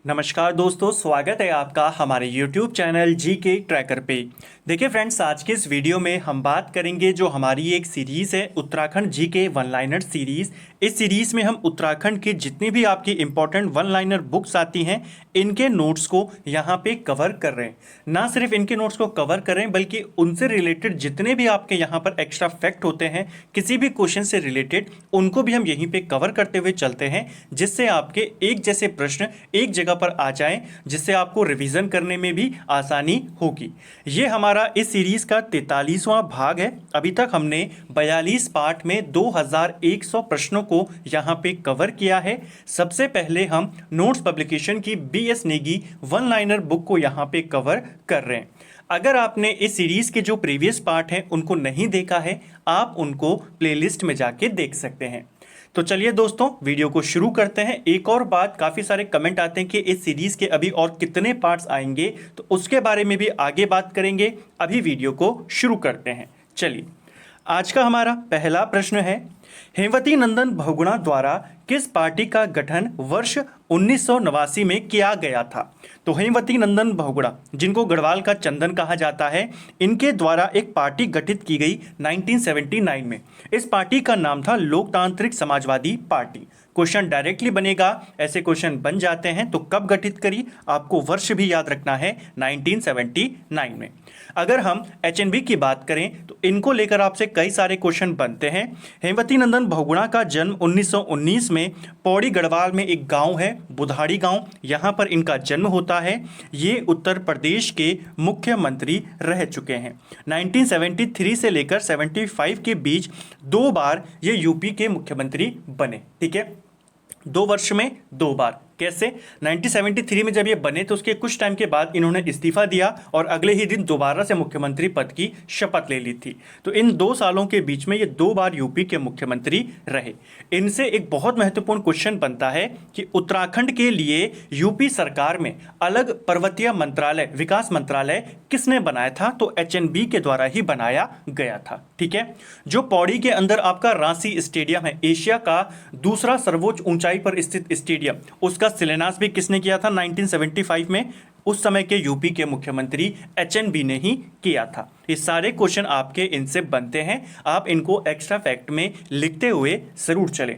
नमस्कार दोस्तों, स्वागत है आपका हमारे YouTube चैनल जी के ट्रैकर पे। देखिए फ्रेंड्स, आज के इस वीडियो में हम बात करेंगे जो हमारी एक सीरीज़ है उत्तराखंड जी के वन लाइनर सीरीज़। इस सीरीज़ में हम उत्तराखंड की जितनी भी आपकी इंपॉर्टेंट वन लाइनर बुक्स आती हैं इनके नोट्स को यहाँ पे कवर कर रहे हैं। ना सिर्फ इनके नोट्स को कवर कर रहे हैं बल्कि उनसे रिलेटेड जितने भी आपके यहाँ पर एक्स्ट्रा फैक्ट होते हैं किसी भी क्वेश्चन से रिलेटेड, उनको भी हम यहीं पे कवर करते हुए चलते हैं, जिससे आपके एक जैसे प्रश्न एक जगह पर आ जाएं, जिससे आपको रिवीजन करने में भी आसानी होगी। ये हमारा इस सीरीज का 43वां भाग है। अभी तक हमने 42 पार्ट में 2100 प्रश्नों को यहाँ पे कवर किया है। सबसे पहले हम नोट्स पब्लिकेशन की BS Negi one liner book को यहाँ पे कवर कर रहे हैं। अगर आपने इस सीरीज के जो प्रीवियस पार्ट हैं उनको नहीं देखा है, आप उनको प्लेलिस्ट में जाके देख सकते हैं। तो चलिए दोस्तों, वीडियो को शुरू करते हैं। एक और बात, काफ़ी सारे कमेंट आते हैं कि इस सीरीज़ के अभी और कितने पार्ट्स आएंगे, तो उसके बारे में भी आगे बात करेंगे। अभी वीडियो को शुरू करते हैं। चलिए, आज का हमारा पहला प्रश्न है, हेमवती नंदन बहुगुणा द्वारा किस पार्टी का गठन वर्ष 1989 में किया गया था? तो हेमवती नंदन बहुगुणा, जिनको गढ़वाल का चंदन कहा जाता है, इनके द्वारा एक पार्टी गठित की गई 1979 में। इस पार्टी का नाम था लोकतांत्रिक समाजवादी पार्टी। क्वेश्चन डायरेक्टली बनेगा, ऐसे क्वेश्चन बन जाते हैं। तो कब गठित करी, आपको वर्ष भी याद रखना है, 1979 में। अगर हम HNB की बात करें तो इनको लेकर आपसे कई सारे क्वेश्चन बनते हैं। हेमवती नंदन बहुगुणा का जन्म 1919 में पौड़ी गढ़वाल में एक गांव है, बुधाड़ी गांव, यहां पर इनका जन्म होता है। ये उत्तर प्रदेश के मुख्यमंत्री रह चुके हैं। 1973 से लेकर 75 के बीच 2 बार ये यूपी के मुख्यमंत्री बने। ठीक है, 2 वर्ष में 2 बार। कैसे? 1973 में जब ये बने तो उसके कुछ टाइम के बाद इन्होंने इस्तीफा दिया और अगले ही दिन दोबारा से मुख्यमंत्री पद की शपथ ले ली थी। तो इन 2 सालों के बीच में ये 2 बार यूपी के मुख्यमंत्री रहे। इनसे एक बहुत महत्वपूर्ण क्वेश्चन बनता है कि उत्तराखंड के लिए यूपी सरकार में अलग पर्वतीय मंत्रालय, विकास मंत्रालय किसने बनाया था? तो HNB के द्वारा ही बनाया गया था। ठीक है, जो पौड़ी के अंदर आपका रांसी स्टेडियम है, एशिया का दूसरा सर्वोच्च ऊंचाई पर स्थित स्टेडियम, उसका शिलान्यास भी किसने किया था? 1975 में उस समय के यूपी के मुख्यमंत्री HNB ने ही किया था। ये सारे क्वेश्चन आपके इनसे बनते हैं, आप इनको एक्स्ट्रा फैक्ट में लिखते हुए जरूर चलें।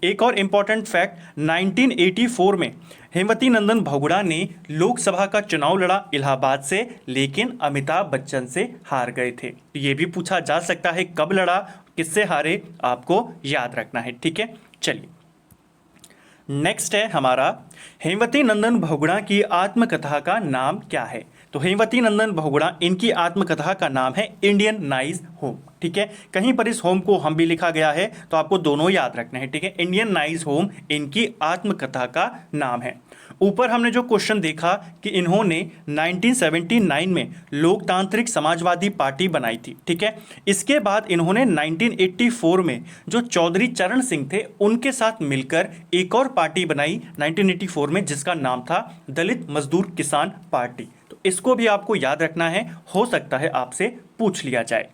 एक और इंपॉर्टेंट फैक्ट, 1984 में हेमवती नंदन बहुगुणा ने लोकसभा का चुनाव लड़ा इलाहाबाद से, लेकिन अमिताभ बच्चन से हार गए थे। ये भी पूछा जा सकता है कब लड़ा, किससे हारे, आपको याद रखना है। ठीक है, चलिए नेक्स्ट है हमारा, हेमवती नंदन बहुगुणा की आत्मकथा का नाम क्या है? तो हेमवती नंदन बहुगुणा, इनकी आत्मकथा का नाम है इंडियन नाइज होम। ठीक है, कहीं पर इस होम को हम भी लिखा गया है, तो आपको दोनों याद रखना है। ठीक है, इंडियन नाइज होम इनकी आत्मकथा का नाम है। ऊपर हमने जो क्वेश्चन देखा कि इन्होंने 1979 में लोकतांत्रिक समाजवादी पार्टी बनाई थी। ठीक है, इसके बाद इन्होंने 1984 में जो चौधरी चरण सिंह थे उनके साथ मिलकर एक और पार्टी बनाई 1984 में, जिसका नाम था दलित मजदूर किसान पार्टी। तो इसको भी आपको याद रखना है, हो सकता है आपसे पूछ लिया जाए।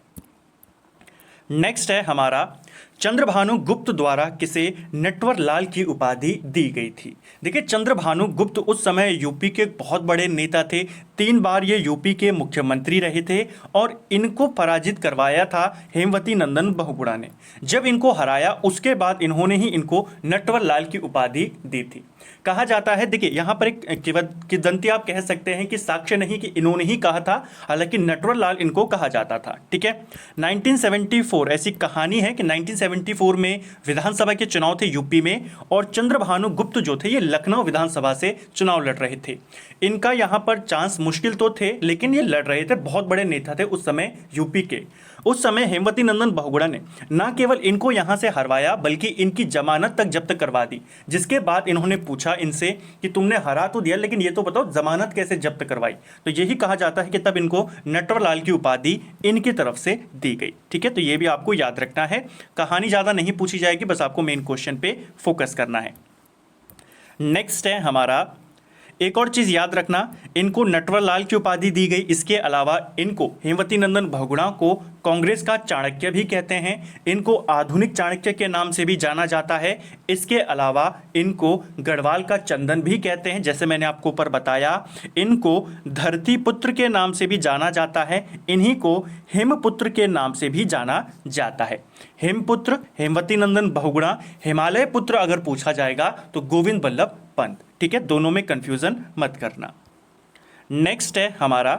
नेक्स्ट है हमारा, चंद्रभानु गुप्त द्वारा किसे नटवर लाल की उपाधि दी गई थी? देखिए, चंद्रभानु गुप्त उस समय यूपी के बहुत बड़े नेता थे। 3 बार ये यूपी के मुख्यमंत्री रहे थे और इनको पराजित करवाया था हेमवती नंदन बहुगुणा ने। जब इनको हराया उसके बाद इन्होंने ही इनको नटवर लाल की उपाधि दी थी। कहा जाता है, देखिए यहाँ पर एक किंवदंती आप कह सकते हैं कि साक्ष्य नहीं कि इन्होंने ही कहा था, हालांकि नटवर लाल इनको कहा जाता था। ठीक है, 1974 ऐसी कहानी है कि 1974 में विधानसभा के चुनाव थे यूपी में, और चंद्रभानु गुप्त जो थे ये लखनऊ विधानसभा से चुनाव लड़ रहे थे। इनका यहाँ पर चांस मुश्किल तो थे, लेकिन ये लड़ रहे थे, बहुत बड़े नेता थे उस समय यूपी के। उस समय हेमवती नंदन बहुगुणा ने न केवल इनको यहाँ से हरवाया बल्कि इनकी जमानत तक जब्त करवा दी। जिसके बाद इन्होंने पूछा इनसे कि तुमने हरा तो दिया, लेकिन ये तो बताओ जमानत कैसे जब्त करवाई? तो यही कहा जाता है कि तब इनको नटवर लाल की उपाधि इनकी तरफ से दी गई। ठीक है, तो ये भी आपको याद रखना है। कहानी ज़्यादा नहीं पूछी जाएगी, बस आपको मेन क्वेश्चन पे फोकस करना है। नेक्स्ट है हमारा, एक और चीज़ याद रखना, इनको नटवरलाल की उपाधि दी गई। इसके अलावा इनको हेमवती नंदन बहुगुणा को कांग्रेस का चाणक्य भी कहते हैं। इनको आधुनिक चाणक्य के नाम से भी जाना जाता है। इसके अलावा इनको गढ़वाल का चंदन भी कहते हैं। जैसे मैंने आपको ऊपर बताया, इनको धरती पुत्र के नाम से भी जाना जाता है। इन्हीं को हेमपुत्र के नाम से भी जाना जाता है। हेमपुत्र, हेमवती नंदन बहुगुणा, हिमालय पुत्र अगर पूछा जाएगा तो गोविंद बल्लभ पंत। ठीक है, दोनों में कंफ्यूजन मत करना। नेक्स्ट है हमारा,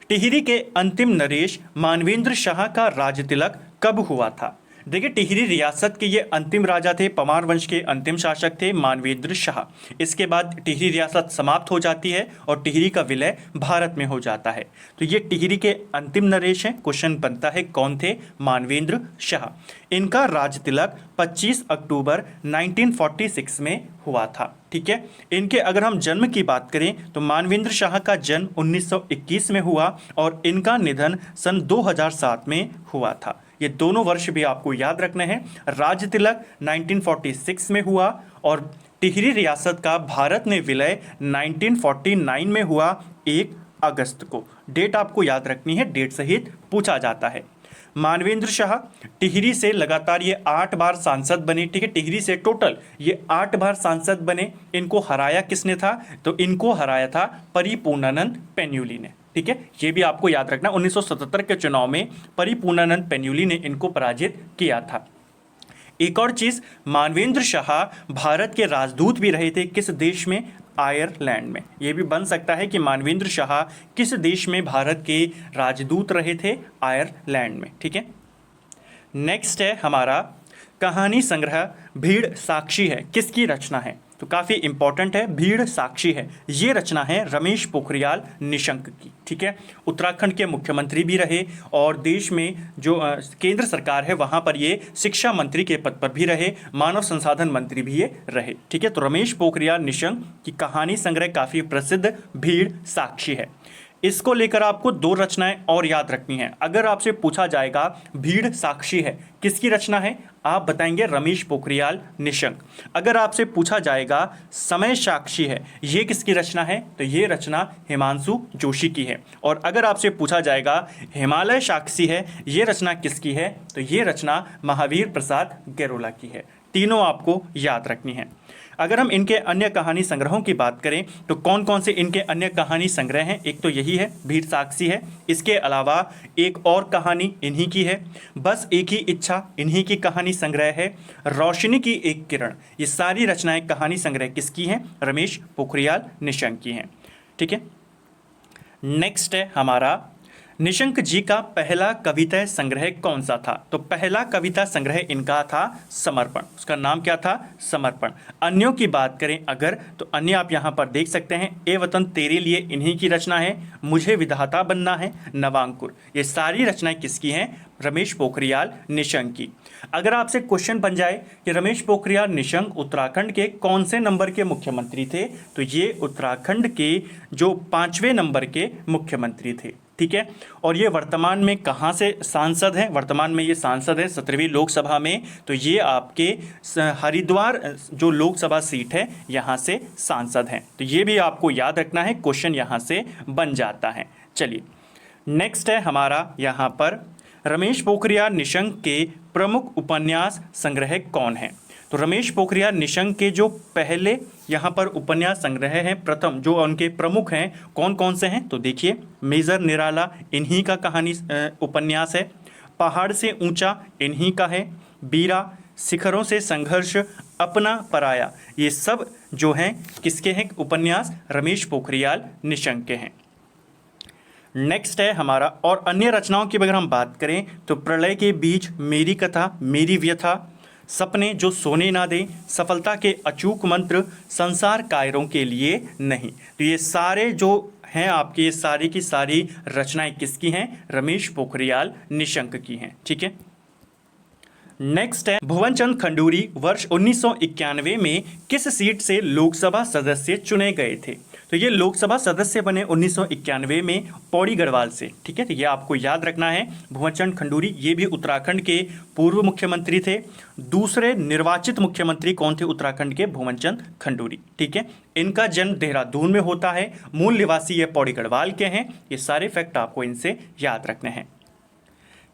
टिहरी के अंतिम नरेश मानवेंद्र शाह का राज तिलक कब हुआ था? देखिए, टिहरी रियासत के ये अंतिम राजा थे, पमार वंश के अंतिम शासक थे मानवेंद्र शाह। इसके बाद टिहरी रियासत समाप्त हो जाती है और टिहरी का विलय भारत में हो जाता है। तो ये टिहरी के अंतिम नरेश हैं। क्वेश्चन बनता है कौन थे? मानवेंद्र शाह। इनका राज तिलक 25 अक्टूबर 1946 में हुआ था। ठीक है, इनके अगर हम जन्म की बात करें तो मानवेंद्र शाह का जन्म 1921 में हुआ और इनका निधन सन 2007 में हुआ था। ये दोनों वर्ष भी आपको याद रखने हैं। राज तिलक 1946 में हुआ और टिहरी रियासत का भारत में विलय 1949 में हुआ 1 अगस्त को। डेट आपको याद रखनी है, डेट सहित पूछा जाता है। मानवेंद्र शाह टिहरी से लगातार ये 8 बार सांसद बने। ठीक है, टिहरी से टोटल ये 8 बार सांसद बने। इनको हराया किसने था? तो इनको हराया था परिपूर्णानंद पेन्युली ने। ठीक है, ये भी आपको याद रखना, 1977 के चुनाव में परिपूर्णानंद पेन्युली ने इनको पराजित किया था। एक और चीज, मानवेंद्र शाह भारत के राजदूत भी रहे थे। किस देश में? आयरलैंड में। यह भी बन सकता है कि मानवेंद्र शाह किस देश में भारत के राजदूत रहे थे? आयरलैंड में। ठीक है, नेक्स्ट है हमारा, कहानी संग्रह भीड़ साक्षी है किसकी रचना है? तो काफ़ी इंपॉर्टेंट है, भीड़ साक्षी है। ये रचना है रमेश पोखरियाल निशंक की। ठीक है, उत्तराखंड के मुख्यमंत्री भी रहे और देश में जो केंद्र सरकार है वहाँ पर ये शिक्षा मंत्री के पद पर भी रहे, मानव संसाधन मंत्री भी ये रहे। ठीक है, तो रमेश पोखरियाल निशंक की कहानी संग्रह काफ़ी प्रसिद्ध भीड़ साक्षी है। इसको लेकर आपको 2 रचनाएं और याद रखनी है। अगर आपसे पूछा जाएगा भीड़ साक्षी है किसकी रचना है, आप बताएंगे रमेश पोखरियाल निशंक। अगर आपसे पूछा जाएगा समय साक्षी है, ये किसकी रचना है, तो ये रचना हिमांशु जोशी की है। और अगर आपसे पूछा जाएगा हिमालय साक्षी है, ये रचना किसकी है, तो ये रचना महावीर प्रसाद गैरोला की है। तीनों आपको याद रखनी है। अगर हम इनके अन्य कहानी संग्रहों की बात करें तो कौन कौन से इनके अन्य कहानी संग्रह हैं? एक तो यही है, भीड़ साक्षी है। इसके अलावा एक और कहानी इन्हीं की है, बस एक ही इच्छा, इन्हीं की कहानी संग्रह है। रोशनी की एक किरण, ये सारी रचनाएं कहानी संग्रह किसकी हैं? रमेश पोखरियाल निशंक की हैं। ठीक है, नेक्स्ट है हमारा, निशंक जी का पहला कविता संग्रह कौन सा था? तो पहला कविता संग्रह इनका था समर्पण। उसका नाम क्या था? समर्पण। अन्यों की बात करें अगर, तो अन्य आप यहाँ पर देख सकते हैं, ए वतन तेरे लिए इन्हीं की रचना है, मुझे विधाता बनना है, नवांकुर। ये सारी रचनाएं किसकी हैं? रमेश पोखरियाल निशंक की। अगर आपसे क्वेश्चन बन जाए कि रमेश पोखरियाल निशंक उत्तराखंड के कौन से नंबर के मुख्यमंत्री थे, तो ये उत्तराखंड के जो 5वें नंबर के मुख्यमंत्री थे। ठीक है, और ये वर्तमान में कहाँ से सांसद हैं? वर्तमान में ये सांसद हैं 17वीं लोकसभा में। तो ये आपके हरिद्वार जो लोकसभा सीट है यहाँ से सांसद हैं। तो ये भी आपको याद रखना है, क्वेश्चन यहाँ से बन जाता है। चलिए, नेक्स्ट है हमारा यहाँ पर, रमेश पोखरियाल निशंक के प्रमुख उपन्यास संग्रह कौन है? तो रमेश पोखरियाल निशंक के जो पहले यहाँ पर उपन्यास संग्रह हैं, प्रथम जो उनके प्रमुख हैं, कौन कौन से हैं? तो देखिए, मेजर निराला इन्हीं का कहानी उपन्यास है। पहाड़ से ऊंचा इन्हीं का है। बीरा, शिखरों से संघर्ष, अपना पराया, ये सब जो हैं किसके हैं उपन्यास? रमेश पोखरियाल निशंक के हैं। नेक्स्ट है हमारा, और अन्य रचनाओं की अगर हम बात करें तो प्रलय के बीच, मेरी कथा, मेरी व्यथा, सपने जो सोने ना दें, सफलता के अचूक मंत्र, संसार कायरों के लिए नहीं। तो ये सारे जो हैं आपके, ये सारी की सारी रचनाएं किसकी हैं? रमेश पोखरियाल निशंक की हैं। ठीक है, नेक्स्ट है, भुवन चंद खंडूरी वर्ष 1991 में किस सीट से लोकसभा सदस्य चुने गए थे? तो ये लोकसभा सदस्य बने 1991 में पौड़ी गढ़वाल से। ठीक है, तो ये आपको याद रखना है। भुवन चंद खंडूरी ये भी उत्तराखंड के पूर्व मुख्यमंत्री थे। दूसरे निर्वाचित मुख्यमंत्री कौन थे उत्तराखंड के? भुवन चंद खंडूरी। ठीक है, इनका जन्म देहरादून में होता है, मूल निवासी ये पौड़ी गढ़वाल के हैं। ये सारे फैक्ट आपको इनसे याद रखने हैं।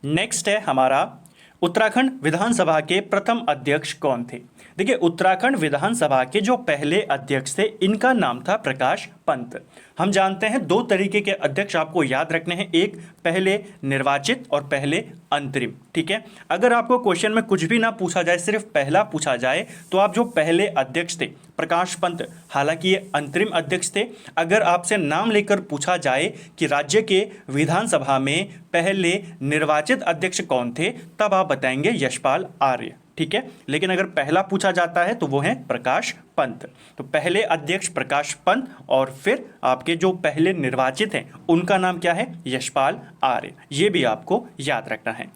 नेक्स्ट है हमारा उत्तराखंड विधानसभा के प्रथम अध्यक्ष कौन थे? देखिए, उत्तराखंड विधानसभा के जो पहले अध्यक्ष थे इनका नाम था प्रकाश पंत। हम जानते हैं दो तरीके के अध्यक्ष आपको याद रखने हैं, एक पहले निर्वाचित और पहले अंतरिम। ठीक है, अगर आपको क्वेश्चन में कुछ भी ना पूछा जाए, सिर्फ पहला पूछा जाए, तो आप जो पहले अध्यक्ष थे प्रकाश पंत, हालांकि ये अंतरिम अध्यक्ष थे। अगर आपसे नाम लेकर पूछा जाए कि राज्य के विधानसभा में पहले निर्वाचित अध्यक्ष कौन थे, तब आप बताएंगे यशपाल आर्य। ठीक है, लेकिन अगर पहला पूछा जाता है तो वो है प्रकाश पंत। तो पहले अध्यक्ष प्रकाश पंत और फिर आपके जो पहले निर्वाचित हैं उनका नाम क्या है? यशपाल आर्य। ये भी आपको याद रखना है।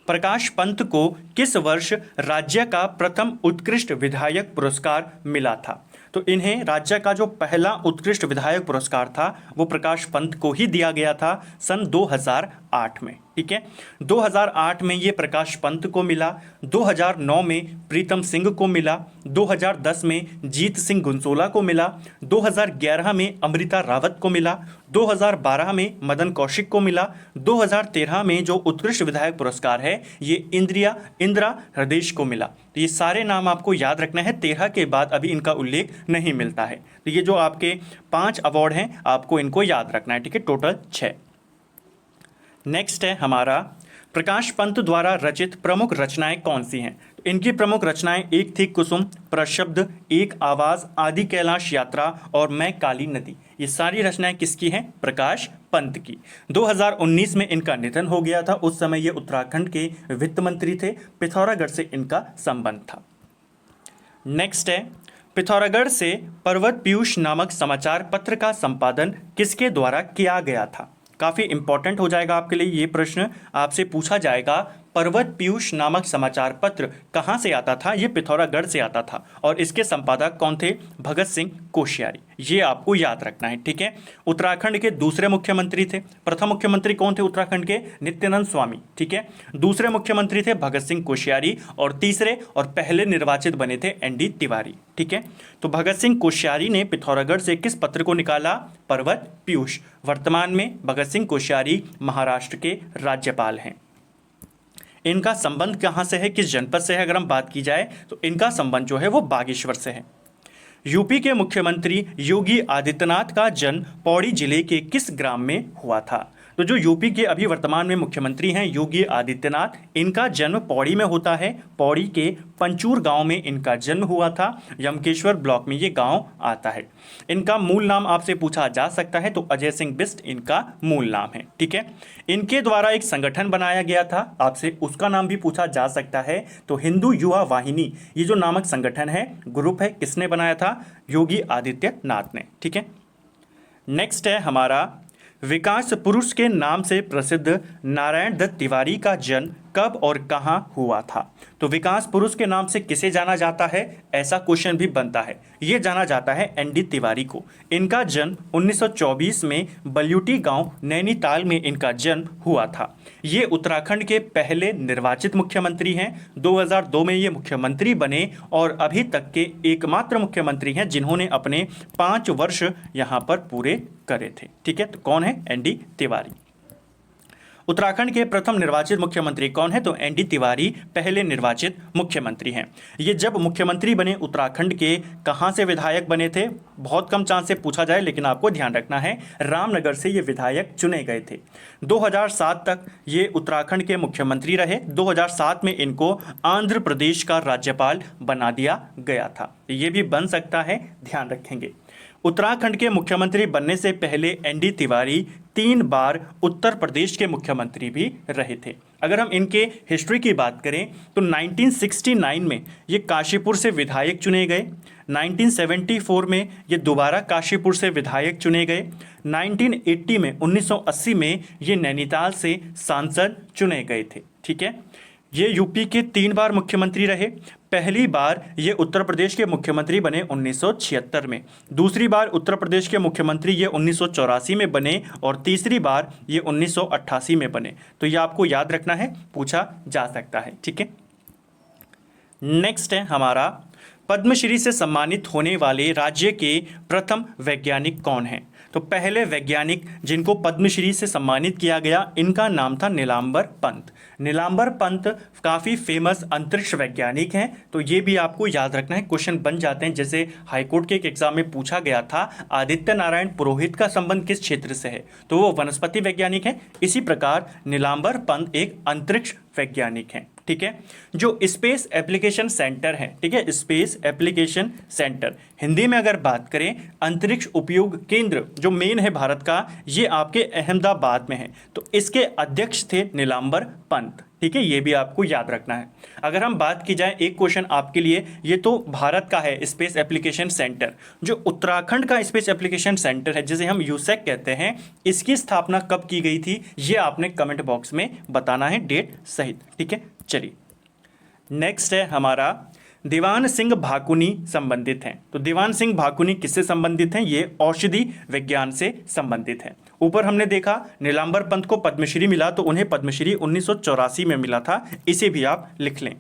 प्रकाश पंत को किस वर्ष राज्य का प्रथम उत्कृष्ट विधायक पुरस्कार मिला था? तो इन्हें राज्य का जो पहला उत्कृष्ट विधायक पुरस्कार था वो प्रकाश पंत को ही दिया गया था सन 2008 में। ठीक है, 2008 में ये प्रकाश पंत को मिला, 2009 में प्रीतम सिंह को मिला, 2010 में जीत सिंह गुंसोला को मिला, 2011 में अमृता रावत को मिला, 2012 में मदन कौशिक को मिला, 2013 में जो उत्कृष्ट विधायक पुरस्कार है ये इंदिरा हृदयेश को मिला। तो ये सारे नाम आपको याद रखना है। 13 के बाद अभी इनका उल्लेख नहीं मिलता है। तो ये जो आपके 5 अवार्ड हैं आपको इनको याद रखना है। ठीक है, टोटल 6। नेक्स्ट है हमारा प्रकाश पंत द्वारा रचित प्रमुख रचनाएं कौन सी हैं? तो इनकी प्रमुख रचनाएं एक थी कुसुम, प्रशब्द, एक आवाज, आदि कैलाश यात्रा और मैं काली नदी। ये सारी रचनाएं किसकी हैं? प्रकाश पंत की। 2019 में इनका निधन हो गया था। उस समय ये उत्तराखंड के वित्त मंत्री थे। पिथौरागढ़ से इनका संबंध था। नेक्स्ट है पिथौरागढ़ से पर्वत पीयूष नामक समाचार पत्र का संपादन किसके द्वारा किया गया था? काफ़ी इंपॉर्टेंट हो जाएगा आपके लिए ये प्रश्न। आपसे पूछा जाएगा पर्वत पीयूष नामक समाचार पत्र कहाँ से आता था? ये पिथौरागढ़ से आता था और इसके संपादक कौन थे? भगत सिंह कोश्यारी। ये आपको याद रखना है। ठीक है, उत्तराखंड के दूसरे मुख्यमंत्री थे। प्रथम मुख्यमंत्री कौन थे उत्तराखंड के? नित्यानंद स्वामी। ठीक है, दूसरे मुख्यमंत्री थे भगत सिंह कोश्यारी और तीसरे और पहले निर्वाचित बने थे ND तिवारी। ठीक है, तो भगत सिंह कोश्यारी ने पिथौरागढ़ से किस पत्र को निकाला? पर्वत पीयूष। वर्तमान में भगत सिंह कोश्यारी महाराष्ट्र के राज्यपाल हैं। इनका संबंध कहाँ से है, किस जनपद से है? अगर हम बात की जाए तो इनका संबंध जो है वो बागेश्वर से है। यूपी के मुख्यमंत्री योगी आदित्यनाथ का जन्म पौड़ी जिले के किस ग्राम में हुआ था? तो जो यूपी के अभी वर्तमान में मुख्यमंत्री हैं योगी आदित्यनाथ, इनका जन्म पौड़ी में होता है। पौड़ी के पंचूर गांव में इनका जन्म हुआ था। यमकेश्वर ब्लॉक में ये गांव आता है। इनका मूल नाम आपसे पूछा जा सकता है तो अजय सिंह बिष्ट इनका मूल नाम है। ठीक है, इनके द्वारा एक संगठन बनाया गया था, आपसे उसका नाम भी पूछा जा सकता है तो हिंदू युवा वाहिनी, ये जो नामक संगठन है, ग्रुप है, किसने बनाया था? योगी आदित्यनाथ ने। ठीक है, नेक्स्ट है हमारा विकास पुरुष के नाम से प्रसिद्ध नारायण दत्त तिवारी का जन्म कब और कहां हुआ था? तो विकास पुरुष के नाम से किसे जाना जाता है, ऐसा क्वेश्चन भी बनता है। ये जाना जाता है ND तिवारी को। इनका जन्म 1924 में बल्यूटी गांव नैनीताल में इनका जन्म हुआ था। ये उत्तराखंड के पहले निर्वाचित मुख्यमंत्री हैं। 2002 में ये मुख्यमंत्री बने और अभी तक के एकमात्र मुख्यमंत्री हैं जिन्होंने अपने 5 वर्ष यहाँ पर पूरे करे थे। ठीक है, तो कौन है? ND तिवारी। उत्तराखंड के प्रथम निर्वाचित मुख्यमंत्री कौन है? तो ND तिवारी पहले निर्वाचित मुख्यमंत्री हैं। ये जब मुख्यमंत्री बने उत्तराखंड के कहां से विधायक बने थे? बहुत कम चांस से पूछा जाए, लेकिन आपको ध्यान रखना है रामनगर से ये विधायक चुने गए थे। 2007 तक ये उत्तराखंड के मुख्यमंत्री रहे। 2007 में इनको आंध्र प्रदेश का राज्यपाल बना दिया गया था। ये भी बन सकता है, ध्यान रखेंगे। उत्तराखंड के मुख्यमंत्री बनने से पहले ND तिवारी 3 बार उत्तर प्रदेश के मुख्यमंत्री भी रहे थे। अगर हम इनके हिस्ट्री की बात करें तो 1969 में ये काशीपुर से विधायक चुने गए। 1974 में ये दोबारा काशीपुर से विधायक चुने गए। 1980 में ये नैनीताल से सांसद चुने गए थे। ठीक है, ये यूपी के 3 बार मुख्यमंत्री रहे। पहली बार ये उत्तर प्रदेश के मुख्यमंत्री बने 1976 में, दूसरी बार उत्तर प्रदेश के मुख्यमंत्री ये 1984 में बने और तीसरी बार ये 1988 में बने। तो ये आपको याद रखना है, पूछा जा सकता है। ठीक है, नेक्स्ट है हमारा, पद्मश्री से सम्मानित होने वाले राज्य के प्रथम वैज्ञानिक कौन हैं? तो पहले वैज्ञानिक जिनको पद्मश्री से सम्मानित किया गया, इनका नाम था नीलांबर पंत। नीलांबर पंत काफ़ी फेमस अंतरिक्ष वैज्ञानिक हैं, तो ये भी आपको याद रखना है, क्वेश्चन बन जाते हैं। जैसे हाईकोर्ट के एक एग्जाम में पूछा गया था आदित्य नारायण पुरोहित का संबंध किस क्षेत्र से है, तो वो वनस्पति वैज्ञानिक हैं। इसी प्रकार नीलांबर पंत एक अंतरिक्ष वैज्ञानिक हैं। ठीक है, जो स्पेस एप्लीकेशन सेंटर है, ठीक है, स्पेस एप्लीकेशन सेंटर, हिंदी में अगर बात करें अंतरिक्ष उपयोग केंद्र जो मेन है भारत का, ये आपके अहमदाबाद में है। तो इसके अध्यक्ष थे नीलांबर पंत। ठीक है, ये भी आपको याद रखना है। अगर हम बात की जाए, एक क्वेश्चन आपके लिए, ये तो भारत का है स्पेस एप्लीकेशन सेंटर, जो उत्तराखंड का स्पेस एप्लीकेशन सेंटर है जिसे हम यूसेक कहते हैं, इसकी स्थापना कब की गई थी, ये आपने कमेंट बॉक्स में बताना है डेट सहित। ठीक है, चलिए नेक्स्ट है हमारा, दीवान सिंह भाकुनी संबंधित हैं। तो दीवान सिंह भाकुनी किससे संबंधित हैं? ये औषधि विज्ञान से संबंधित हैं। ऊपर हमने देखा नीलांबर पंत को पद्मश्री मिला, तो उन्हें पद्मश्री 1984 में मिला था, इसे भी आप लिख लें।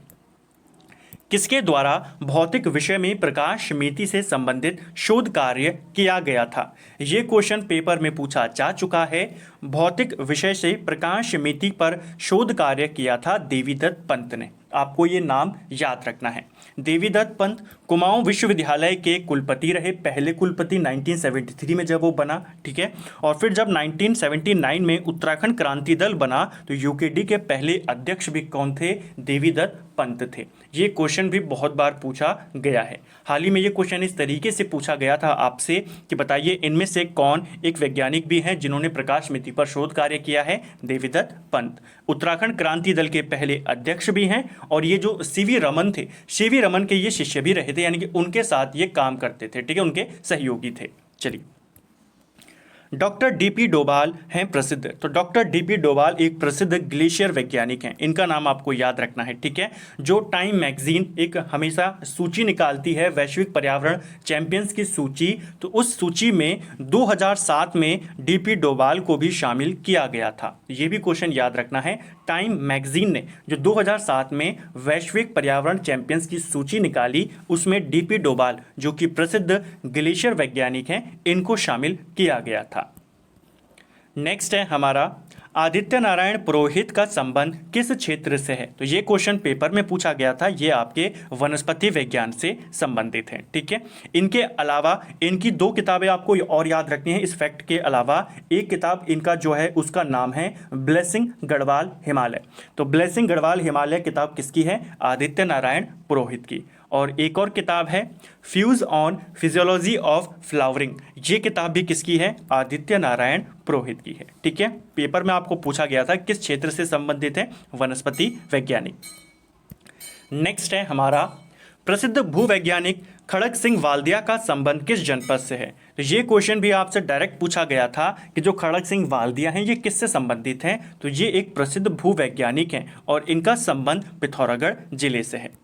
किसके द्वारा भौतिक विषय में प्रकाश मिति से संबंधित शोध कार्य किया गया था? ये क्वेश्चन पेपर में पूछा जा चुका है। भौतिक विषय से प्रकाश मिति पर शोध कार्य किया था देवीदत्त पंत ने, आपको ये नाम याद रखना है। देवीदत्त पंत कुमाऊं विश्वविद्यालय के कुलपति रहे, पहले कुलपति 1973 में जब वो बना। ठीक है, और फिर जब 1979 में उत्तराखंड क्रांति दल बना, तो यूकेडी के पहले अध्यक्ष भी कौन थे? देवीदत्त पंत थे। ये क्वेश्चन भी बहुत बार पूछा गया है। हाल ही में ये क्वेश्चन इस तरीके से पूछा गया था आपसे कि बताइए इनमें से कौन एक वैज्ञानिक भी हैं जिन्होंने प्रकाश मिति पर शोध कार्य किया है? देवीदत्त पंत उत्तराखंड क्रांति दल के पहले अध्यक्ष भी हैं, और ये जो सीवी रमन थे, सीवी रमन के ये शिष्य भी रहे थे, यानी कि उनके साथ ये काम करते थे। ठीक है, उनके सहयोगी थे। चलिए, डॉक्टर डीपी डोभाल हैं प्रसिद्ध। तो डॉक्टर डीपी डोभाल एक प्रसिद्ध ग्लेशियर वैज्ञानिक हैं, इनका नाम आपको याद रखना है। ठीक है, जो टाइम मैगजीन एक हमेशा सूची निकालती है, वैश्विक पर्यावरण चैंपियंस की सूची, तो उस सूची में 2007 में डीपी डोभाल को भी शामिल किया गया था। ये भी क्वेश्चन याद रखना है। टाइम मैगजीन ने जो 2007 में वैश्विक पर्यावरण चैंपियंस की सूची निकाली, उसमें डीपी डोभाल जो कि प्रसिद्ध ग्लेशियर वैज्ञानिक हैं, इनको शामिल किया गया था। नेक्स्ट है हमारा, आदित्य नारायण पुरोहित का संबंध किस क्षेत्र से है? तो ये क्वेश्चन पेपर में पूछा गया था, ये आपके वनस्पति विज्ञान से संबंधित है। ठीक है, इनके अलावा इनकी 2 किताबें आपको और याद रखनी है। इस फैक्ट के अलावा एक किताब इनका जो है उसका नाम है ब्लेसिंग गढ़वाल हिमालय। तो ब्लेसिंग गढ़वाल हिमालय किताब किसकी है? आदित्य नारायण पुरोहित की। और एक और किताब है fuse on physiology of flowering, ये किताब भी किसकी है? आदित्य नारायण पुरोहित की है। ठीक है, पेपर में आपको पूछा गया था किस क्षेत्र से संबंधित है? वनस्पति वैज्ञानिक। नेक्स्ट है हमारा, प्रसिद्ध भूवैज्ञानिक खड़ग सिंह वाल्दिया का संबंध किस जनपद से है? तो ये क्वेश्चन भी आपसे डायरेक्ट पूछा गया था कि जो खड़ग सिंह वाल्दिया हैं ये किससे संबंधित हैं? तो ये एक प्रसिद्ध भूवैज्ञानिक हैं और इनका संबंध पिथौरागढ़ जिले से है।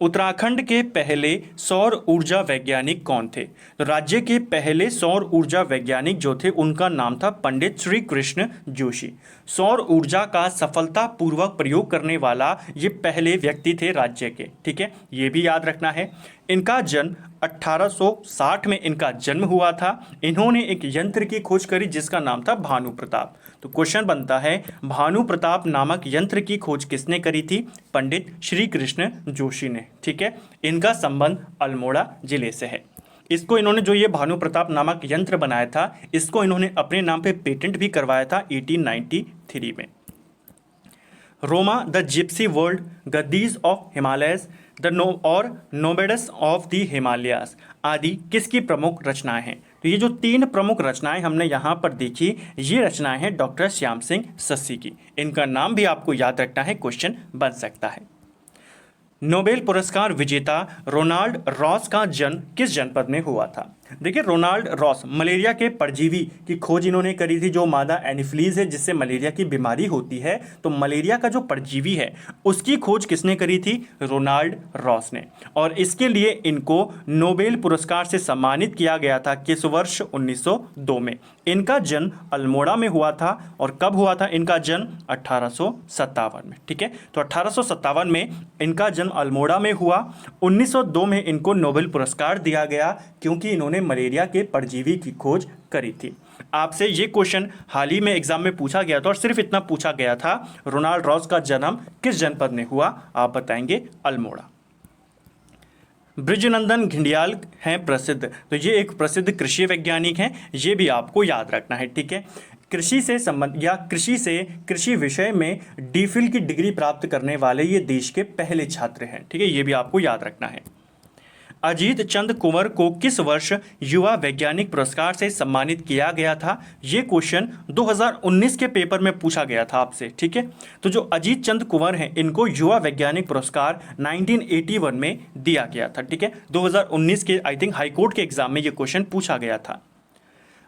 उत्तराखंड के पहले सौर ऊर्जा वैज्ञानिक कौन थे? तो राज्य के पहले सौर ऊर्जा वैज्ञानिक जो थे उनका नाम था पंडित श्री कृष्ण जोशी। सौर ऊर्जा का सफलतापूर्वक प्रयोग करने वाला ये पहले व्यक्ति थे राज्य के। ठीक है, ये भी याद रखना है। इनका जन्म 1860 में इनका जन्म हुआ था। इन्होंने एक यंत्र की खोज करी जिसका नाम था भानु प्रताप। तो क्वेश्चन बनता है, भानु प्रताप नामक यंत्र की खोज किसने करी थी? पंडित श्री कृष्ण जोशी ने। ठीक है, इनका संबंध अल्मोड़ा जिले से है। इसको इन्होंने जो ये भानु प्रताप नामक यंत्र बनाया था, इसको इन्होंने अपने नाम पे पेटेंट भी करवाया था 1893 में। Roma the gypsy world, Gaddis of Himalayas, the nomads of the Himalayas आदि किसकी प्रमुख रचनाएं हैं? तो ये जो 3 प्रमुख रचनाएं हमने यहाँ पर देखी, ये रचनाएं हैं डॉक्टर श्याम सिंह सस्सी की। इनका नाम भी आपको याद रखना है, क्वेश्चन बन सकता है। नोबेल पुरस्कार विजेता रोनाल्ड रॉस का जन्म किस जनपद में हुआ था? देखिए, रोनाल्ड रॉस मलेरिया के परजीवी की खोज इन्होंने करी थी, जो मादा एनीफ्लीज है जिससे मलेरिया की बीमारी होती है। तो मलेरिया का जो परजीवी है उसकी खोज किसने करी थी? रोनाल्ड रॉस ने। और इसके लिए इनको नोबेल पुरस्कार से सम्मानित किया गया था। किस वर्ष? 1902 में। इनका जन्म अल्मोड़ा में हुआ था। और कब हुआ था इनका जन्म? 1857 में। ठीक है, तो 1857 में इनका जन्म अल्मोड़ा में हुआ। 1902 में इनको नोबेल पुरस्कार दिया गया क्योंकि इन्होंने मलेरिया के परजीवी की खोज करी थी। आपसे ये क्वेश्चन हाल ही में एग्जाम में पूछा गया था और सिर्फ इतना पूछा गया था, रोनाल्ड रॉस का जन्म किस जनपद में हुआ? आप बताएंगे अल्मोड़ा। ब्रिजनंदन घिंडियाल हैं प्रसिद्ध, तो ये एक प्रसिद्ध कृषि वैज्ञानिक हैं, ये भी आपको याद रखना है। ठीक है, कृषि से संबंध या कृषि विषय में डीफिल की डिग्री प्राप्त करने वाले ये देश के पहले छात्र हैं। ठीक है, ये भी आपको याद रखना है। अजीत चंद कुंवर को किस वर्ष युवा वैज्ञानिक पुरस्कार से सम्मानित किया गया था? ये क्वेश्चन 2019 के पेपर में पूछा गया था आपसे। ठीक है, तो जो अजीत चंद कुंवर हैं इनको युवा वैज्ञानिक पुरस्कार 1981 में दिया गया था। ठीक है, 2019 के आई थिंक हाईकोर्ट के एग्जाम में ये क्वेश्चन पूछा गया था।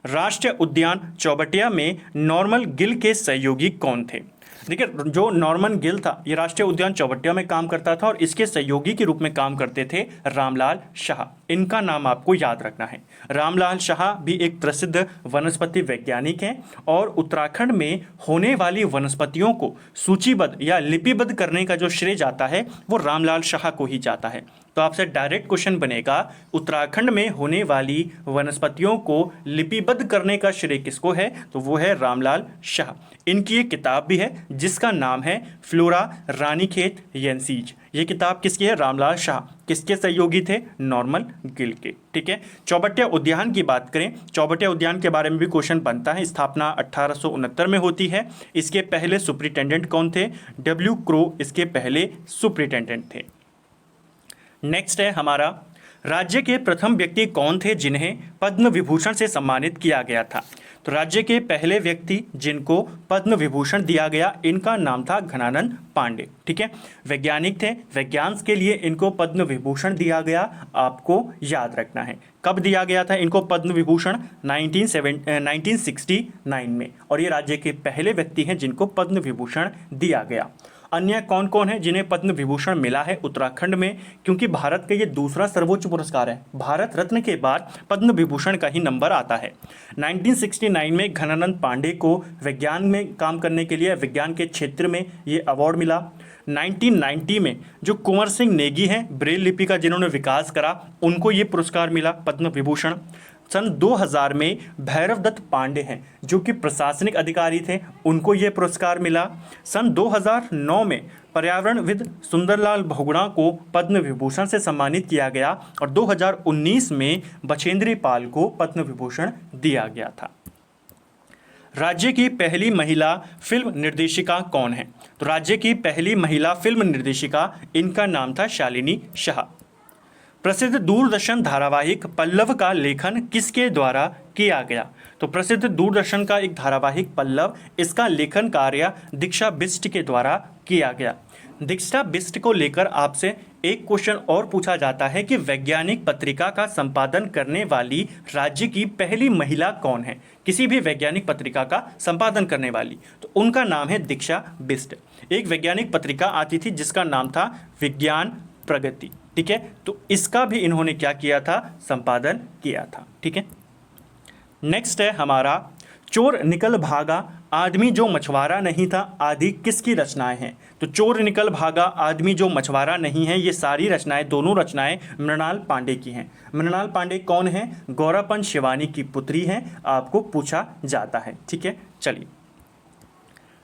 राष्ट्रीय उद्यान चौबटिया में नॉर्मन गिल के सहयोगी कौन थे? देखिए, जो नॉर्मन गिल था ये राष्ट्रीय उद्यान चौबटिया में काम करता था और इसके सहयोगी के रूप में काम करते थे रामलाल शाह। इनका नाम आपको याद रखना है। रामलाल शाह भी एक प्रसिद्ध वनस्पति वैज्ञानिक हैं और उत्तराखंड में होने वाली वनस्पतियों को सूचीबद्ध या लिपिबद्ध करने का जो श्रेय जाता है वो रामलाल शाह को ही जाता है। तो आपसे डायरेक्ट क्वेश्चन बनेगा, उत्तराखंड में होने वाली वनस्पतियों को लिपिबद्ध करने का श्रेय किसको है? तो वो है रामलाल शाह। इनकी एक किताब भी है जिसका नाम है फ्लोरा रानीखेत येंसीज। ये किताब किसकी है? रामलाल शाह। किसके सहयोगी थे? नॉर्मन गिल के। ठीक है, चौबटिया उद्यान की बात करें, चौबटिया उद्यान के बारे में भी क्वेश्चन बनता है। स्थापना 1869 में होती है। इसके पहले सुपरिटेंडेंट कौन थे? डब्ल्यू क्रो इसके पहले सुपरिटेंडेंट थे। नेक्स्ट है हमारा, राज्य के प्रथम व्यक्ति कौन थे जिन्हें पद्म विभूषण से सम्मानित किया गया था? तो राज्य के पहले व्यक्ति जिनको पद्म विभूषण दिया गया इनका नाम था घनानंद पांडे। ठीक है, वैज्ञानिक थे, विज्ञान के लिए इनको पद्म विभूषण दिया गया, आपको याद रखना है। कब दिया गया था इनको पद्म विभूषण? 1969 में। और ये राज्य के पहले व्यक्ति हैं जिनको पद्म विभूषण दिया गया। अन्य कौन कौन है जिन्हें पद्म विभूषण मिला है उत्तराखंड में? क्योंकि भारत का ये दूसरा सर्वोच्च पुरस्कार है, भारत रत्न के बाद पद्म विभूषण का ही नंबर आता है। 1969 में घनानंद पांडे को विज्ञान में काम करने के लिए, विज्ञान के क्षेत्र में ये अवार्ड मिला। 1990 में जो कुंवर सिंह नेगी हैं ब्रेल लिपि का जिन्होंने विकास करा, उनको ये पुरस्कार मिला पद्म विभूषण। सन 2000 में भैरव दत्त पांडे हैं जो कि प्रशासनिक अधिकारी थे, उनको ये पुरस्कार मिला। सन 2009 में पर्यावरणविद सुंदरलाल बहुगुणा को पद्म विभूषण से सम्मानित किया गया और 2019 में बछेंद्री पाल को पद्म विभूषण दिया गया था। राज्य की पहली महिला फिल्म निर्देशिका कौन है? तो राज्य की पहली महिला फिल्म निर्देशिका, इनका नाम था शालिनी शाह। प्रसिद्ध दूरदर्शन धारावाहिक पल्लव का लेखन किसके द्वारा किया गया? तो प्रसिद्ध दूरदर्शन का एक धारावाहिक पल्लव, इसका लेखन कार्य दीक्षा बिष्ट के द्वारा किया गया। दीक्षा बिष्ट को लेकर आपसे एक क्वेश्चन और पूछा जाता है कि वैज्ञानिक पत्रिका का संपादन करने वाली राज्य की पहली महिला कौन है? किसी भी वैज्ञानिक पत्रिका का संपादन करने वाली, तो उनका नाम है दीक्षा बिष्ट। एक वैज्ञानिक पत्रिका आती थी जिसका नाम था विज्ञान प्रगति। ठीक है, तो इसका भी इन्होंने क्या किया था? संपादन किया था। ठीक है, नेक्स्ट है हमारा, चोर निकल भागा, आदमी जो मछुआरा नहीं था आदि किसकी रचनाएं हैं? तो चोर निकल भागा, आदमी जो मछुआरा नहीं है, ये सारी रचनाएं, दोनों रचनाएं मृणाल पांडे की हैं। मृणाल पांडे कौन है? गौरापन शिवानी की पुत्री हैं, आपको पूछा जाता है। ठीक है, चलिए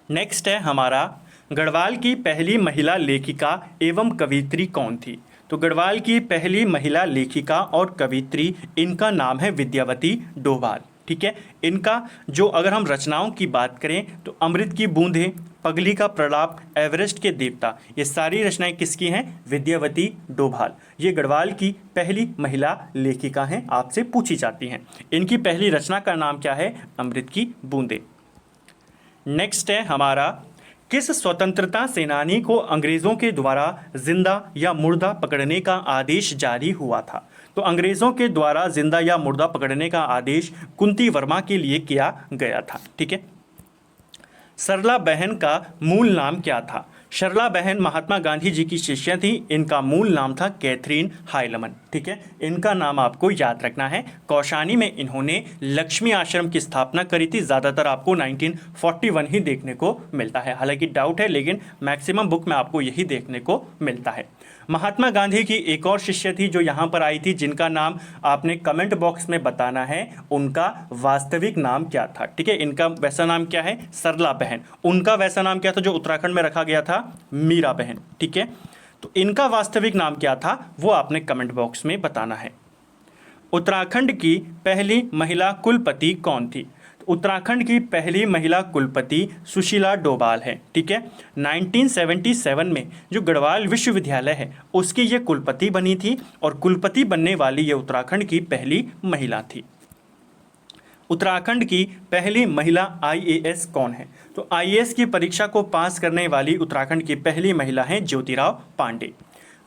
नेक्स्ट है हमारा, गढ़वाल की पहली महिला लेखिका एवं कवियत्री कौन थी? तो गढ़वाल की पहली महिला लेखिका और कवियत्री, इनका नाम है विद्यावती डोभाल। ठीक है, इनका जो अगर हम रचनाओं की बात करें तो अमृत की बूंदें, पगली का प्रलाप, एवरेस्ट के देवता, ये सारी रचनाएं किसकी हैं? विद्यावती डोभाल। ये गढ़वाल की पहली महिला लेखिका हैं, आपसे पूछी जाती हैं। इनकी पहली रचना का नाम क्या है? अमृत की बूंदें। नेक्स्ट है हमारा, किस स्वतंत्रता सेनानी को अंग्रेजों के द्वारा जिंदा या मुर्दा पकड़ने का आदेश जारी हुआ था? तो अंग्रेजों के द्वारा जिंदा या मुर्दा पकड़ने का आदेश कुंती वर्मा के लिए किया गया था। ठीक है। सरला बहन का मूल नाम क्या था? सरला बहन महात्मा गांधी जी की शिष्या थी। इनका मूल नाम था कैथरीन हाइलमन। ठीक है, इनका नाम आपको याद रखना है। कौशानी में इन्होंने लक्ष्मी आश्रम की स्थापना करी थी। ज़्यादातर आपको 1941 ही देखने को मिलता है, हालांकि डाउट है, लेकिन मैक्सिमम बुक में आपको यही देखने को मिलता है। महात्मा गांधी की एक और शिष्य थी जो यहाँ पर आई थी, जिनका नाम आपने कमेंट बॉक्स में बताना है। उनका वास्तविक नाम क्या था? ठीक है, इनका वैसा नाम क्या है? सरला बहन। उनका वैसा नाम क्या था जो उत्तराखंड में रखा गया था? मीरा बहन। ठीक है, तो इनका वास्तविक नाम क्या था वो आपने कमेंट बॉक्स में बताना है। उत्तराखंड की पहली महिला कुलपति कौन थी? उत्तराखंड की पहली महिला कुलपति सुशीला डोभाल है। ठीक है, 1977 में जो गढ़वाल विश्वविद्यालय है उसकी ये कुलपति बनी थी और कुलपति बनने वाली ये उत्तराखंड की पहली महिला थी। उत्तराखंड की पहली महिला आईएएस कौन है? तो आईएएस की परीक्षा को पास करने वाली उत्तराखंड की पहली महिला हैं ज्योतिराव पांडे।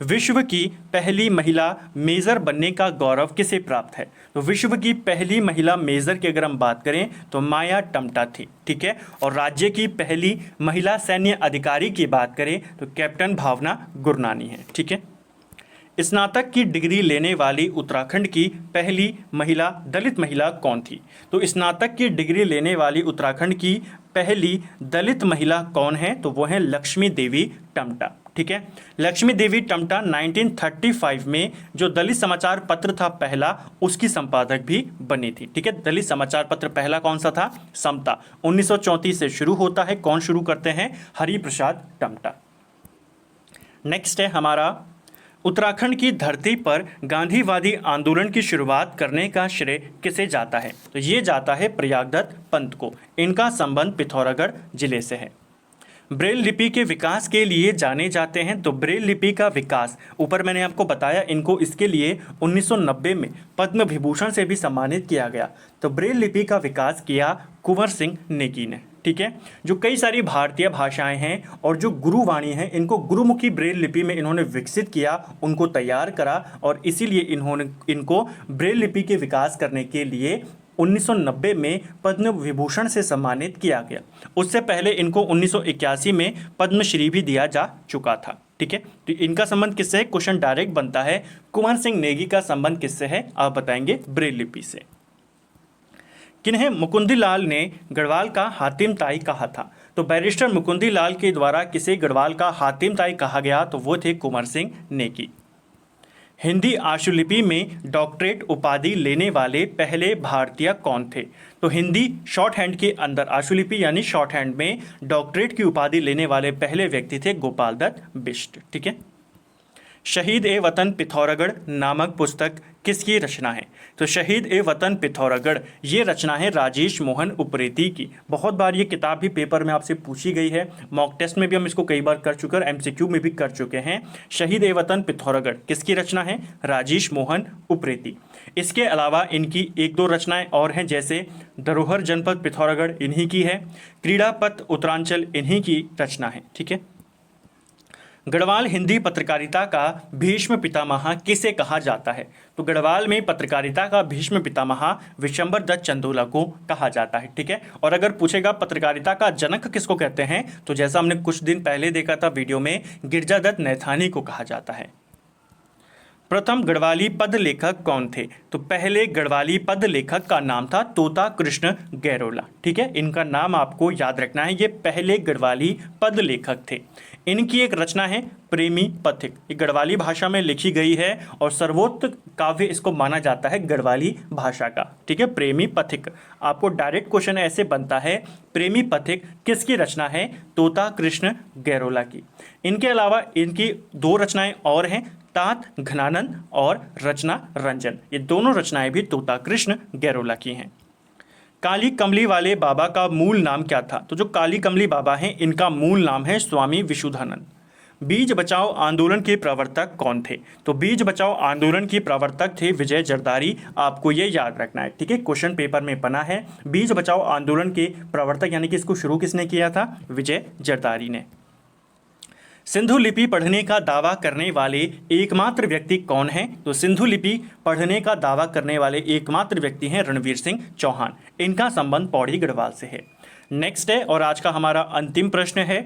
विश्व की पहली महिला मेजर बनने का गौरव किसे प्राप्त है? तो विश्व की पहली महिला मेजर की अगर हम बात करें तो माया टम्टा थी। ठीक है, और राज्य की पहली महिला सैन्य अधिकारी की बात करें तो कैप्टन भावना गुरनानी है। ठीक है, स्नातक की डिग्री लेने वाली उत्तराखंड की पहली महिला दलित महिला कौन थी? तो स्नातक की डिग्री लेने वाली उत्तराखंड की पहली दलित महिला कौन है? तो वो है लक्ष्मी देवी टम्टा। ठीक है, लक्ष्मी देवी टम्टा 1935 में जो दलित समाचार पत्र था पहला, उसकी संपादक भी बनी थी। ठीक है, दलित समाचार पत्र पहला कौन सा था? समता। 1934 से शुरू होता है। कौन शुरू करते हैं? हरिप्रसाद टम्टा। नेक्स्ट है हमारा, उत्तराखंड की धरती पर गांधीवादी आंदोलन की शुरुआत करने का श्रेय किसे जाता है? तो ये जाता है प्रयागदत्त पंत को। इनका संबंध पिथौरागढ़ जिले से है। ब्रेल लिपि के विकास के लिए जाने जाते हैं। तो ब्रेल लिपि का विकास, ऊपर मैंने आपको बताया, इनको इसके लिए 1990 में पद्म विभूषण से भी सम्मानित किया गया। तो ब्रेल लिपि का विकास किया कुंवर सिंह नेगी ने। ठीक है, जो कई सारी भारतीय भाषाएं हैं और जो गुरुवाणी हैं, इनको गुरुमुखी ब्रेल लिपि में इन्होंने विकसित किया, उनको तैयार करा, और इसीलिए इनको ब्रेल लिपि के विकास करने के लिए 1990 में पद्म विभूषण से सम्मानित किया गया। उससे पहले इनको 1981 में पद्मश्री भी दिया जा चुका था। ठीक है, तो इनका संबंध किससे है? क्वेश्चन डायरेक्ट बनता है। कुंवर सिंह नेगी का संबंध किससे है? आप बताएंगे ब्रेल लिपि से। किन्हें मुकुंदीलाल ने गढ़वाल का हातिम ताई कहा था? तो बैरिस्टर मुकुंदीलाल के द्वारा किसे गढ़वाल का हातिम ताई कहा गया? तो वो थे कुंवर सिंह नेगी। हिंदी आशुलिपि में डॉक्टरेट उपाधि लेने वाले पहले भारतीय कौन थे? तो हिंदी शॉर्ट हैंड के अंदर आशुलिपि यानी शॉर्ट हैंड में डॉक्टरेट की उपाधि लेने वाले पहले व्यक्ति थे गोपाल दत्त बिष्ट। ठीक है, शहीद ए वतन पिथौरागढ़ नामक पुस्तक किसकी रचना है? तो शहीद ए वतन पिथौरागढ़ ये रचना है राजेश मोहन उप्रेती की। बहुत बार ये किताब भी पेपर में आपसे पूछी गई है, मॉक टेस्ट में भी हम इसको कई बार कर चुके हैं, एमसीक्यू में भी कर चुके हैं। शहीद ए वतन पिथौरागढ़ किसकी रचना है? राजेश मोहन उप्रेती। इसके अलावा इनकी एक दो रचनाएं और हैं, जैसे धरोहर जनपद पिथौरागढ़ इन्हीं की है, क्रीड़ा पथ उत्तरांचल इन्हीं की रचना है। ठीक है, गढ़वाल हिंदी पत्रकारिता का भीष्म पितामह किसे कहा जाता है? तो गढ़वाल में पत्रकारिता का भीष्म पितामह विशंबर दत्त चंदोला को कहा जाता है। ठीक है, और अगर पूछेगा पत्रकारिता का जनक किसको कहते हैं, तो जैसा हमने कुछ दिन पहले देखा था वीडियो में, गिरजादत्त नैथानी को कहा जाता है। प्रथम गढ़वाली पद लेखक कौन थे? तो पहले गढ़वाली पद लेखक का नाम था तोता कृष्ण गैरोला। ठीक है, इनका नाम आपको याद रखना है। ये पहले गढ़वाली पद लेखक थे। इनकी एक रचना है प्रेमी पथिक, ये गढ़वाली भाषा में लिखी गई है और सर्वोत्तम काव्य इसको माना जाता है गढ़वाली भाषा का। ठीक है, प्रेमी पथिक। आपको डायरेक्ट क्वेश्चन ऐसे बनता है, प्रेमी पथिक किसकी रचना है? तोता कृष्ण गैरोला की। इनके अलावा इनकी दो रचनाएं और हैं, तात घनानंद और रचना रंजन। ये दोनों रचनाएं भी तोता कृष्ण गैरोला की हैं। काली कमली वाले बाबा का मूल नाम क्या था? तो जो काली कमली बाबा हैं इनका मूल नाम है स्वामी विशुद्धानंद। बीज बचाओ आंदोलन के प्रवर्तक कौन थे? तो बीज बचाओ आंदोलन के प्रवर्तक थे विजय जरदारी। आपको ये याद रखना है, ठीक है। क्वेश्चन पेपर में बना है बीज बचाओ आंदोलन के प्रवर्तक, यानी कि इसको शुरू किसने किया था? विजय जरदारी ने। सिंधु लिपि पढ़ने का दावा करने वाले एकमात्र व्यक्ति कौन है? तो सिंधु लिपि पढ़ने का दावा करने वाले एकमात्र व्यक्ति हैं रणवीर सिंह चौहान। इनका संबंध पौड़ी गढ़वाल से है। नेक्स्ट है और आज का हमारा अंतिम प्रश्न है,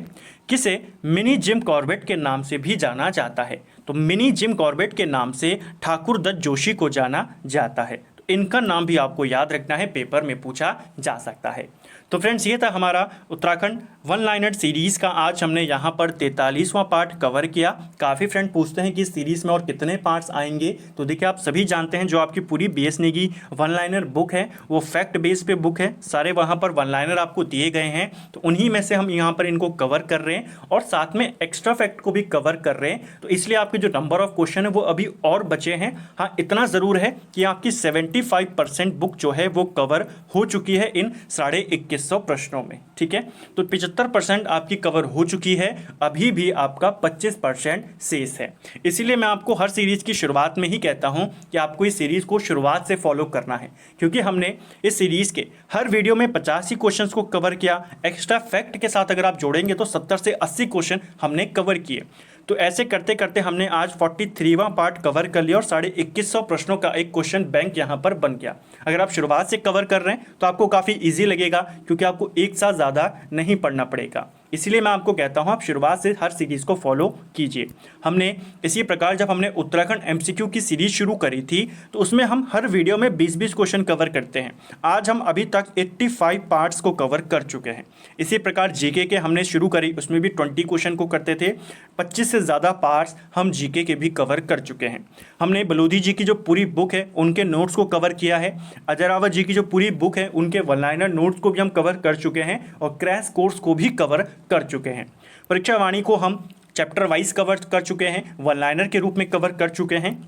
किसे मिनी जिम कॉर्बेट के नाम से भी जाना जाता है? तो मिनी जिम कॉर्बेट के नाम से ठाकुर दत्त जोशी को जाना जाता है। तो इनका नाम भी आपको याद रखना है, पेपर में पूछा जा सकता है। तो फ्रेंड्स, ये था हमारा उत्तराखंड वन लाइनर सीरीज़ का। आज हमने यहाँ पर 43वां पार्ट कवर किया। काफ़ी फ्रेंड पूछते हैं कि इस सीरीज़ में और कितने पार्ट्स आएंगे। तो देखिए, आप सभी जानते हैं जो आपकी पूरी BS Negi one liner book है वो फैक्ट बेस पे बुक है। सारे वहाँ पर वन लाइनर आपको दिए गए हैं, तो उन्हीं में से हम यहाँ पर इनको कवर कर रहे हैं और साथ में एक्स्ट्रा फैक्ट को भी कवर कर रहे हैं। तो इसलिए आपके जो नंबर ऑफ क्वेश्चन है वो अभी और बचे हैं। हाँ, इतना ज़रूर है कि आपकी 75% बुक जो है वो कवर हो चुकी है इन 2150 प्रश्नों में, ठीक है। तो 75% आपकी कवर हो चुकी है, अभी भी आपका 25% शेष है। इसीलिए मैं आपको हर सीरीज की शुरुआत में ही कहता हूं कि आपको इस सीरीज को शुरुआत से फॉलो करना है, क्योंकि हमने इस सीरीज के हर वीडियो में 50 ही क्वेश्चंस को कवर किया। एक्स्ट्रा फैक्ट के साथ अगर आप जोड़ेंगे तो 70 से 80 क्वेश्चन हमने कवर किए। तो ऐसे करते करते हमने आज 43वां पार्ट कवर कर लिया और 2150 प्रश्नों का एक क्वेश्चन बैंक यहाँ पर बन गया। अगर आप शुरुआत से कवर कर रहे हैं तो आपको काफ़ी इजी लगेगा, क्योंकि आपको एक साथ ज़्यादा नहीं पढ़ना पड़ेगा। इसलिए मैं आपको कहता हूं आप शुरुआत से हर सीरीज़ को फॉलो कीजिए। हमने इसी प्रकार जब हमने उत्तराखंड MCQ की सीरीज़ शुरू करी थी तो उसमें हम हर वीडियो में 20-20 क्वेश्चन कवर करते हैं। आज हम अभी तक 85 पार्ट्स को कवर कर चुके हैं। इसी प्रकार GK के हमने शुरू करी, उसमें भी 20 क्वेश्चन को करते थे। 25 से ज़्यादा पार्ट्स हम GK के भी कवर कर चुके हैं। हमने बलोदी जी की जो पूरी बुक है उनके नोट्स को कवर किया है। अजय रावत जी की जो पूरी बुक है उनके वन लाइनर नोट्स को भी हम कवर कर चुके हैं और क्रैश कोर्स को भी कवर कर चुके हैं। परीक्षा वाणी को हम चैप्टर वाइज कवर कर चुके हैं, वन लाइनर के रूप में कवर कर चुके हैं।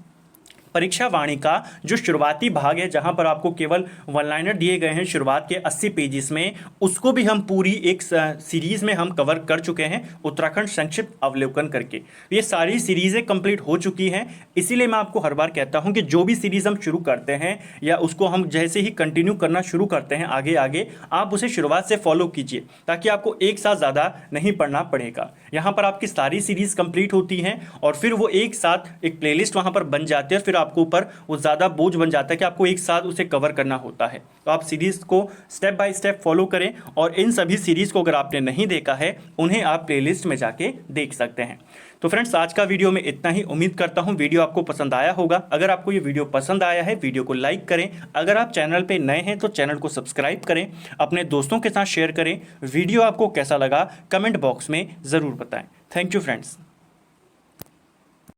परीक्षा वाणी का जो शुरुआती भाग है जहां पर आपको केवल वन लाइनर दिए गए हैं शुरुआत के 80 पेजेस में, उसको भी हम पूरी एक सीरीज में हम कवर कर चुके हैं उत्तराखंड संक्षिप्त अवलोकन करके। ये सारी सीरीजें कंप्लीट हो चुकी हैं। इसीलिए मैं आपको हर बार कहता हूं कि जो भी सीरीज हम शुरू करते हैं या उसको हम जैसे ही कंटिन्यू करना शुरू करते हैं आगे आगे, आप उसे शुरुआत से फॉलो कीजिए ताकि आपको एक साथ ज़्यादा नहीं पढ़ना पड़ेगा। यहाँ पर आपकी सारी सीरीज कंप्लीट होती हैं और फिर वो एक साथ एक प्लेलिस्ट वहाँ पर बन जाती है और फिर आपको ऊपर वो ज़्यादा बोझ बन जाता है कि आपको एक साथ उसे कवर करना होता है। तो आप सीरीज़ को स्टेप बाय स्टेप फॉलो करें और इन सभी सीरीज़ को अगर आपने नहीं देखा है उन्हें आप प्लेलिस्ट में जाके देख सकते हैं। तो फ्रेंड्स, आज का वीडियो में इतना ही। उम्मीद करता हूं वीडियो आपको पसंद आया होगा। अगर आपको ये वीडियो पसंद आया है वीडियो को लाइक करें। अगर आप चैनल पे नए हैं तो चैनल को सब्सक्राइब करें, अपने दोस्तों के साथ शेयर करें। वीडियो आपको कैसा लगा कमेंट बॉक्स में ज़रूर बताएं। Thank you friends.